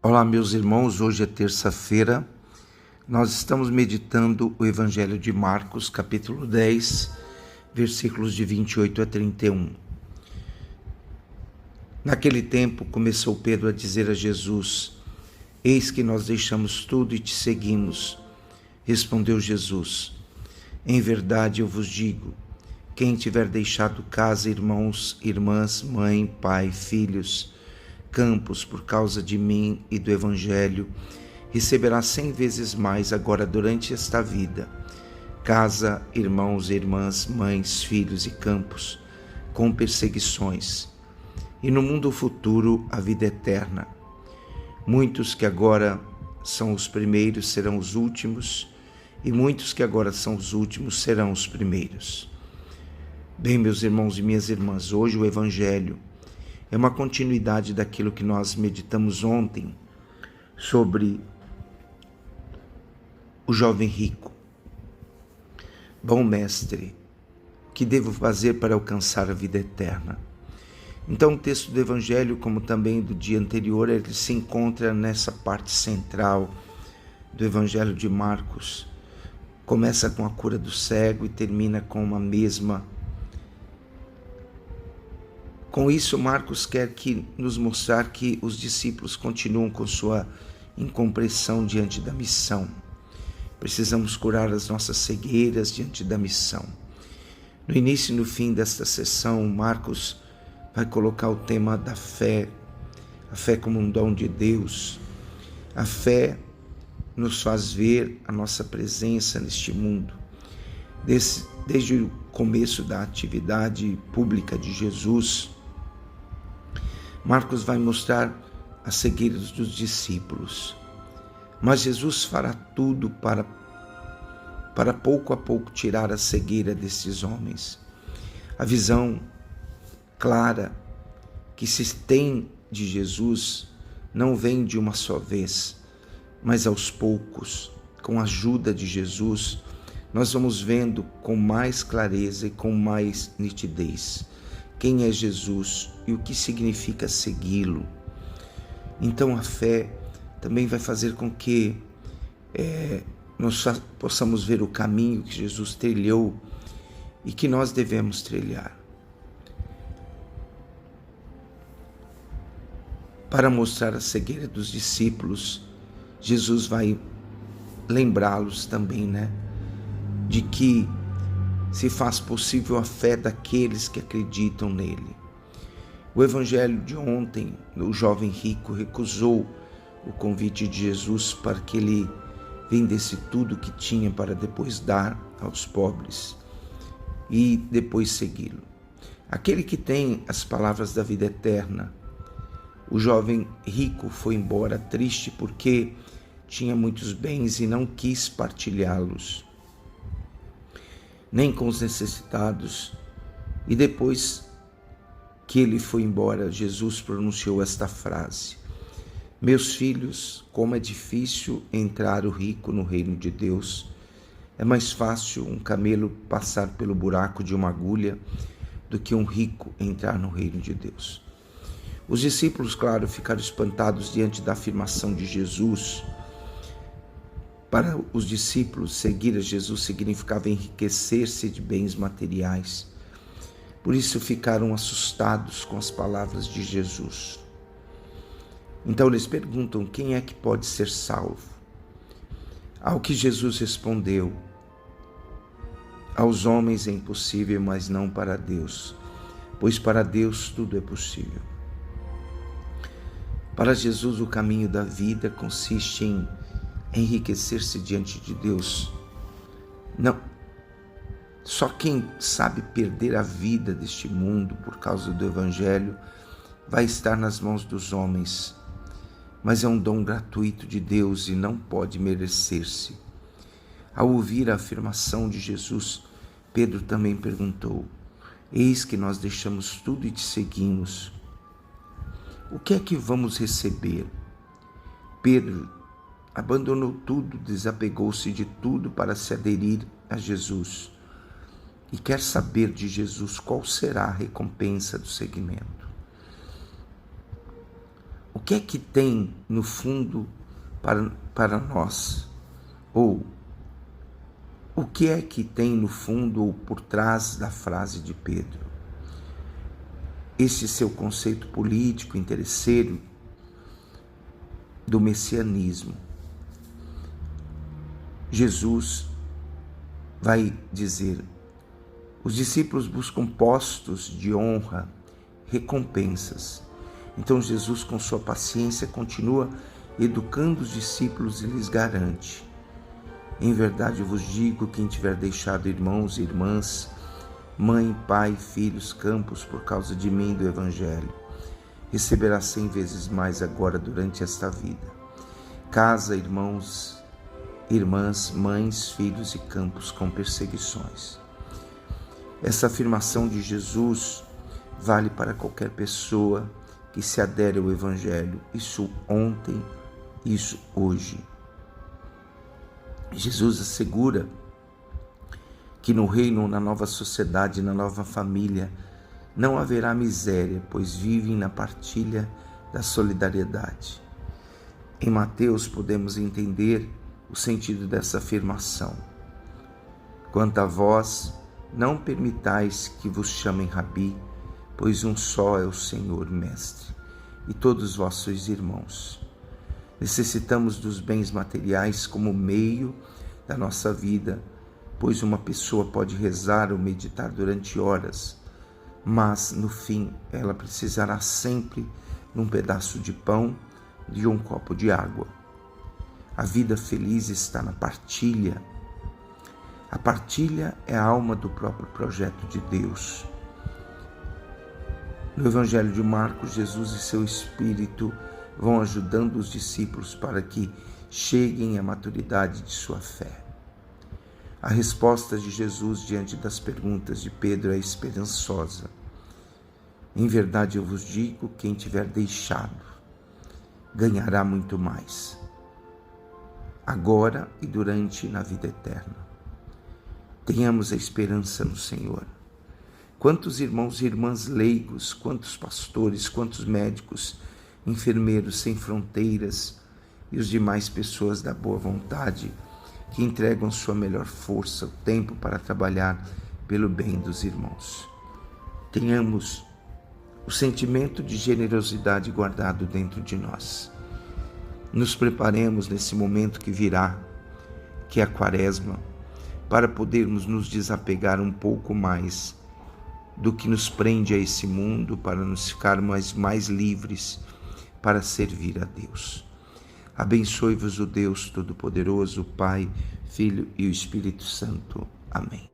Olá, meus irmãos, hoje é terça-feira, nós estamos meditando o Evangelho de Marcos, capítulo 10, versículos de 28 a 31. Naquele tempo, começou Pedro a dizer a Jesus: Eis que nós deixamos tudo e te seguimos. Respondeu Jesus: Em verdade eu vos digo, quem tiver deixado casa, irmãos, irmãs, mãe, pai, filhos, campos por causa de mim e do Evangelho, receberá 100 vezes mais agora durante esta vida, casa, irmãos, irmãs, mães, filhos e campos, com perseguições, e no mundo futuro a vida eterna. Muitos que agora são os primeiros serão os últimos, e muitos que agora são os últimos serão os primeiros. Bem, meus irmãos e minhas irmãs, hoje o Evangelho é uma continuidade daquilo que nós meditamos ontem sobre o jovem rico. Bom mestre, o que devo fazer para alcançar a vida eterna? Então o texto do Evangelho, como também do dia anterior, ele se encontra nessa parte central do Evangelho de Marcos. Começa com a cura do cego e termina com uma mesma. Com isso, Marcos quer nos mostrar que os discípulos continuam com sua incompreensão diante da missão. Precisamos curar as nossas cegueiras diante da missão. No início e no fim desta sessão, Marcos vai colocar o tema da fé, a fé como um dom de Deus. A fé nos faz ver a nossa presença neste mundo. Desde o começo da atividade pública de Jesus, Marcos vai mostrar a cegueira dos discípulos. Mas Jesus fará tudo para pouco a pouco tirar a cegueira desses homens. A visão clara que se tem de Jesus não vem de uma só vez, mas aos poucos, com a ajuda de Jesus, nós vamos vendo com mais clareza e com mais nitidez quem é Jesus e o que significa segui-lo. Então a fé também vai fazer com que nós possamos ver o caminho que Jesus trilhou e que nós devemos trilhar. Para mostrar a cegueira dos discípulos, Jesus vai lembrá-los também, de que se faz possível a fé daqueles que acreditam nele. O Evangelho de ontem, o jovem rico recusou o convite de Jesus para que ele vendesse tudo o que tinha para depois dar aos pobres e depois segui-lo. Aquele que tem as palavras da vida eterna, o jovem rico foi embora triste porque tinha muitos bens e não quis partilhá-los, nem com os necessitados. E depois que ele foi embora, Jesus pronunciou esta frase: Meus filhos, como é difícil entrar o rico no reino de Deus. É mais fácil um camelo passar pelo buraco de uma agulha do que um rico entrar no reino de Deus. Os discípulos, claro, ficaram espantados diante da afirmação de Jesus. Para os discípulos, seguir a Jesus significava enriquecer-se de bens materiais. Por isso ficaram assustados com as palavras de Jesus. Então eles perguntam: quem é que pode ser salvo? Ao que Jesus respondeu: aos homens é impossível, mas não para Deus, pois para Deus tudo é possível. Para Jesus, o caminho da vida consiste em enriquecer-se diante de Deus. Não, só quem sabe perder a vida deste mundo por causa do Evangelho vai estar nas mãos dos homens, mas é um dom gratuito de Deus e não pode merecer-se. Ao ouvir a afirmação de Jesus, Pedro também perguntou: Eis que nós deixamos tudo e te seguimos. O que é que vamos receber? Pedro abandonou tudo, desapegou-se de tudo para se aderir a Jesus e quer saber de Jesus qual será a recompensa do seguimento. O que é que tem no fundo para nós? Ou o que é que tem no fundo ou por trás da frase de Pedro? Esse seu conceito político, interesseiro do messianismo. Jesus vai dizer: os discípulos buscam postos de honra, recompensas. Então Jesus, com sua paciência, continua educando os discípulos e lhes garante: em verdade eu vos digo, quem tiver deixado irmãos e irmãs, mãe, pai, filhos, campos, por causa de mim e do Evangelho, receberá 100 vezes mais agora durante esta vida. Casa, irmãos, irmãs, mães, filhos e campos com perseguições. Essa afirmação de Jesus vale para qualquer pessoa que se adere ao Evangelho. Isso ontem, isso hoje. Jesus assegura que no reino, na nova sociedade, na nova família, não haverá miséria, pois vivem na partilha da solidariedade. Em Mateus podemos entender o sentido dessa afirmação. Quanto a vós, não permitais que vos chamem Rabi, pois um só é o Senhor Mestre, e todos vós sois irmãos. Necessitamos dos bens materiais como meio da nossa vida, pois uma pessoa pode rezar ou meditar durante horas, mas no fim ela precisará sempre de um pedaço de pão e de um copo de água. A vida feliz está na partilha. A partilha é a alma do próprio projeto de Deus. No Evangelho de Marcos, Jesus e seu Espírito vão ajudando os discípulos para que cheguem à maturidade de sua fé. A resposta de Jesus diante das perguntas de Pedro é esperançosa. Em verdade eu vos digo, quem tiver deixado, ganhará muito mais, agora e durante na vida eterna. Tenhamos a esperança no Senhor. Quantos irmãos e irmãs leigos, quantos pastores, quantos médicos, enfermeiros sem fronteiras e os demais pessoas da boa vontade que entregam sua melhor força, o tempo para trabalhar pelo bem dos irmãos. Tenhamos o sentimento de generosidade guardado dentro de nós. Nos preparemos nesse momento que virá, que é a Quaresma, para podermos nos desapegar um pouco mais do que nos prende a esse mundo, para nos ficarmos mais livres para servir a Deus. Abençoe-vos o Deus Todo-Poderoso, Pai, Filho e o Espírito Santo. Amém.